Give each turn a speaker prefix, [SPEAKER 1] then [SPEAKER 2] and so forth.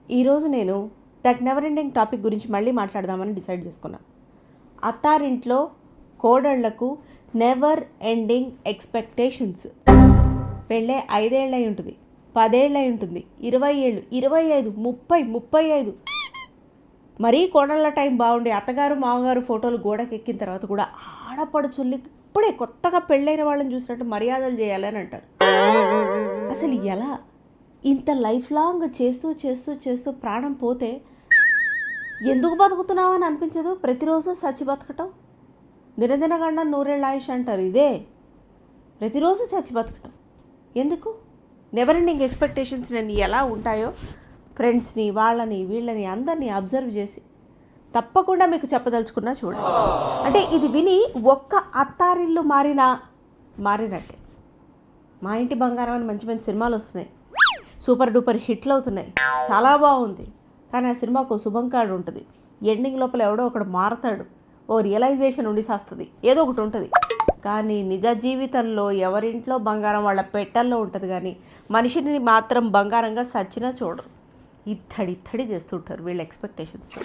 [SPEAKER 1] ఈరోజు నేను that never ending topic గురించి మళ్ళీ మాట్లాడదామని డిసైడ్ చేసుకున్నా. అత్తారింట్లో కోడళ్లకు నెవర్ ఎండింగ్ ఎక్స్పెక్టేషన్స్. పెళ్ళే 5 ఏళ్ళు అయి ఉంటుంది, 10 ఏళ్ళు అయి ఉంటుంది, 20 ఏళ్ళు, 25, 30, 35. మరీ కోడళ్ళ టైం బాగుండి అత్తగారు మామగారు ఫోటోలు గోడకెక్కిన తర్వాత కూడా ఆడపడుచుల్ని ఇప్పుడే కొత్తగా పెళ్ళైన వాళ్ళని చూసినట్టు మర్యాదలు చేయాలని అంటారు. అసలు ఎలా ఇంత లైఫ్ లాంగ్ చేస్తూ చేస్తూ చేస్తూ ప్రాణం పోతే ఎందుకు బతుకుతున్నావు అని అనిపించదు? ప్రతిరోజు చచ్చి బతకటం, దినదినగండ 100 ఏళ్ళ ఆయుష్ అంటారు. ఇదే ప్రతిరోజు చచ్చి బతకటం ఎందుకు? నెవర్ ఎండింగ్ ఎక్స్పెక్టేషన్స్ నేను ఎలా ఉంటాయో ఫ్రెండ్స్ని, వాళ్ళని, వీళ్ళని అందరినీ అబ్జర్వ్ చేసి తప్పకుండా మీకు చెప్పదలుచుకున్నా చూడండి. అంటే ఇది విని ఒక్క అత్తారిల్లు మారినట్టే. మా ఇంటి బంగారం అని మంచి మంచి సినిమాలు వస్తున్నాయి, సూపర్ డూపర్ హిట్లు అవుతున్నాయి, చాలా బాగుంది. కానీ ఆ సినిమాకు శుభం కార్డు ఉంటుంది, ఎండింగ్ లోపల ఎవడో ఒకడు మారతాడు, ఓ రియలైజేషన్ ఉండి వస్తుంది, ఏదో ఒకటి ఉంటుంది. కానీ నిజ జీవితంలో ఎవరింట్లో బంగారం వాళ్ళ పెట్టల్లో ఉంటుంది, కానీ మనిషిని మాత్రం బంగారంగా సచ్చినా చూడరు. ఇత్తడి చేస్తుంటారు వీళ్ళ ఎక్స్పెక్టేషన్స్తో.